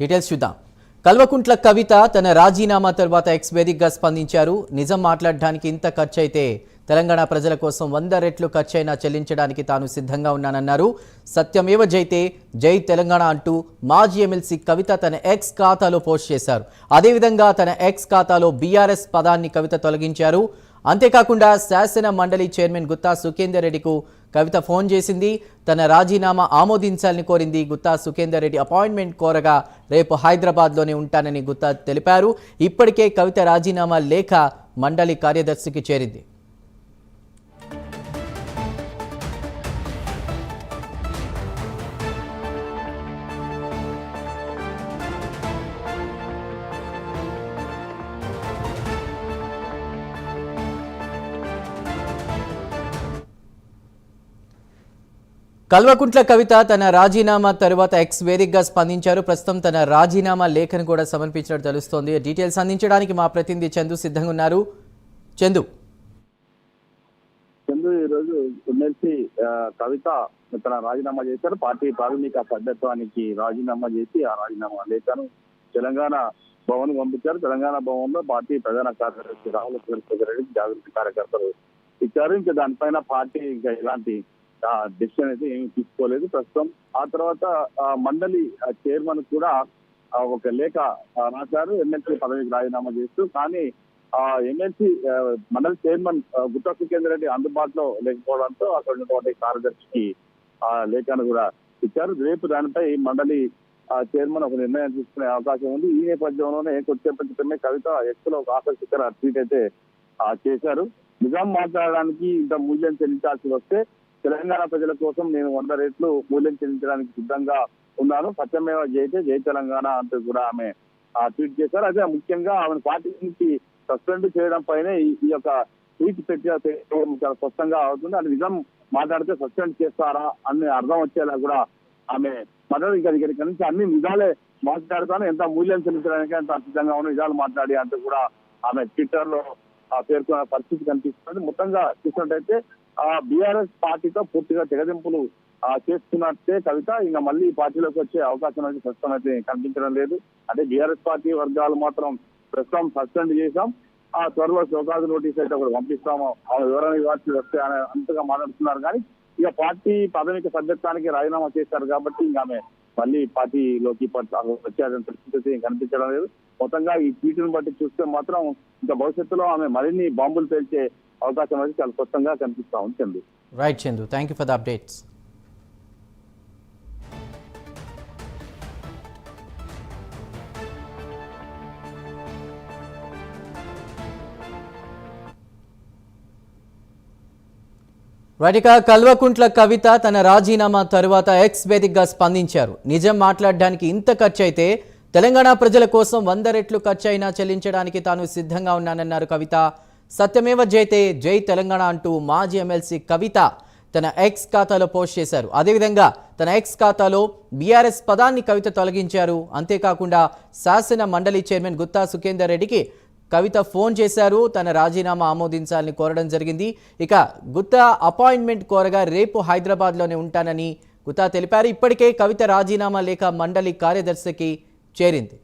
Details చూద్దాం. కల్వకుంట్ల కవిత తన రాజీనామా తర్వాత ఎక్స్ వేదికగా స్పందించారు. నిజం మాట్లాడడానికి ఇంత ఖర్చు అయితే తెలంగాణ ప్రజల కోసం 100 రెట్లు ఖర్చైనా చెల్లించడానికి తాను సిద్ధంగా ఉన్నానన్నారు. సత్యమేవ జైతే జై తెలంగాణ అంటూ మాజీ ఎమ్మెల్సీ కవిత తన ఎక్స్ ఖాతాలో పోస్ట్ చేశారు. అదేవిధంగా తన ఎక్స్ ఖాతాలో బీఆర్ఎస్ పదాన్ని కవిత తొలగించారు. అంతేకాకుండా శాసన మండలి చైర్మన్ గుత్తా సుఖేందర్ రెడ్డికు కవిత ఫోన్ చేసింది. తన రాజీనామా ఆమోదించాలని కోరింది. గుత్తా సుఖేందర్ రెడ్డి అపాయింట్మెంట్ కోరగా రేపు హైదరాబాద్లోనే ఉంటానని గుత్తా తెలిపారు. ఇప్పటికే కవిత రాజీనామా లేఖ మండలి కార్యదర్శికి చేరింది. కల్వకుంట్ల కవిత తన రాజీనామా తర్వాత ఎక్స్ వేదికగా స్పందించారు. ప్రస్తుతం తన రాజీనామా లేఖను కూడా సమర్పించినట్టు తెలుస్తోంది. డీటెయిల్స్ అందించడానికి మా ప్రతినిధి చందు సిద్ధంగా ఉన్నారు. చందు ఈరోజు ఎమ్మెల్సీ కవిత తన రాజీనామా చేశారు. పార్టీ ప్రాథమిక సభ్యత్వానికి రాజీనామా చేసి ఆ రాజీనామా లేఖను తెలంగాణ భవన్ పంపించారు. తెలంగాణ భవన్ లో పార్టీ ప్రధాన కార్యదర్శి రాహుల్ రెడ్డి జాగృతి కార్యకర్తలు ఇచ్చారు. ఇంకా దానిపైన పార్టీ ఇంకా ఎలాంటి డెసిషన్ అయితే ఏమి తీసుకోలేదు ప్రస్తుతం. ఆ తర్వాత మండలి చైర్మన్ కూడా ఒక లేఖ రాశారు ఎమ్మెల్సీ పదవికి రాజీనామా చేస్తూ. కానీ ఎమ్మెల్సీ మండలి చైర్మన్ గుత్తా సుఖేందర్ రెడ్డి అందుబాటులో లేకపోవడంతో అక్కడ ఉన్నటువంటి కార్యదర్శికి ఆ లేఖను కూడా ఇచ్చారు. రేపు దానిపై మండలి చైర్మన్ ఒక నిర్ణయం తీసుకునే అవకాశం ఉంది. ఈ నేపథ్యంలోనే కొద్దిసేపటి క్రితమే కవిత ఎక్స్ లో ఒక ఆసక్తికర ట్వీట్ అయితే చేశారు. నిజాం మాట్లాడడానికి ఇంత మూల్యం చెల్లించాల్సి వస్తే తెలంగాణ ప్రజల కోసం నేను 100 రెట్లు మూల్యం చెల్లించడానికి సిద్ధంగా ఉన్నాను. సత్యమేవ జైతే జై తెలంగాణ అంటూ కూడా ఆమె ట్వీట్ చేశారు. అదే ముఖ్యంగా ఆమెను పార్టీ నుంచి సస్పెండ్ చేయడం పైనే ఈ యొక్క ట్వీట్ పెట్టడం చాలా స్పష్టంగా అవుతుంది. అది నిజం మాట్లాడితే సస్పెండ్ చేస్తారా అని అర్థం వచ్చేలా కూడా ఆమె మాట్లాడి ఇక్కడి నుంచి అన్ని నిజాలే మాట్లాడతాను, ఎంత మూల్యం చెల్లించడానికి ఎంత సిద్ధంగా ఉన్న నిజాలు మాట్లాడి అంటూ కూడా ఆమె ట్విట్టర్ లో పేర్కొన్న పరిస్థితి కనిపిస్తుంది. మొత్తంగా చూసినట్టయితే బీఆర్ఎస్ పార్టీతో పూర్తిగా తెగదింపులు చేస్తున్నట్టే కవిత ఇంకా మళ్ళీ పార్టీలోకి వచ్చే అవకాశం అయితే ప్రస్తుతం అయితే కనిపించడం లేదు. అంటే బీఆర్ఎస్ పార్టీ వర్గాలు మాత్రం ప్రస్తుతం సస్పెండ్ చేశాం, త్వరలో షోకాజ్ నోటీస్ అయితే ఒకటి పంపిస్తాము, వివరణ ఇవ్వాల్సి వస్తే అని అంతగా మాట్లాడుతున్నారు. కానీ ఇక పార్టీ ప్రాథమిక సభ్యత్వానికి రాజీనామా చేశారు కాబట్టి ఇంకా ఆమె మళ్ళీ పార్టీలోకి వచ్చే పరిస్థితి కనిపించడం లేదు. మొత్తంగా ఈ ట్వీట్ను బట్టి చూస్తే మాత్రం ఇంకా భవిష్యత్తులో ఆమె మరిన్ని బాంబులు పేల్చే అవకాశం అయితే చాలా స్పష్టంగా కనిపిస్తా ఉంటుంది. Right Chandu, thank you for the updates. Right, Kalvakuntla Kavitha తన రాజీనామా తరువాత ఎక్స్ వేదికగా స్పందించారు. నిజం మాట్లాడడానికి ఇంత ఖర్చు అయితే తెలంగాణ ప్రజల కోసం 100 రెట్లు ఖర్చు అయినా చెల్లించడానికి తాను సిద్ధంగా ఉన్నానన్నారు కవిత. సత్యమేవ జైతే జై తెలంగాణ అంటూ మాజీ ఎమ్మెల్సీ కవిత తన ఎక్స్ ఖాతాలో పోస్ట్ చేశారు. అదేవిధంగా తన ఎక్స్ ఖాతాలో బీఆర్ఎస్ పదాన్ని కవిత తొలగించారు. అంతేకాకుండా శాసన మండలి చైర్మన్ గుత్తా సుఖేందర్ రెడ్డికి కవిత ఫోన్ చేశారు. తన రాజీనామా ఆమోదించాలని కోరడం జరిగింది. ఇక గుత్తా అపాయింట్మెంట్ కోరగా రేపు హైదరాబాద్లోనే ఉంటానని గుత్తా తెలిపారు. ఇప్పటికే కవిత రాజీనామా లేఖ మండలి కార్యదర్శికి చేరింది.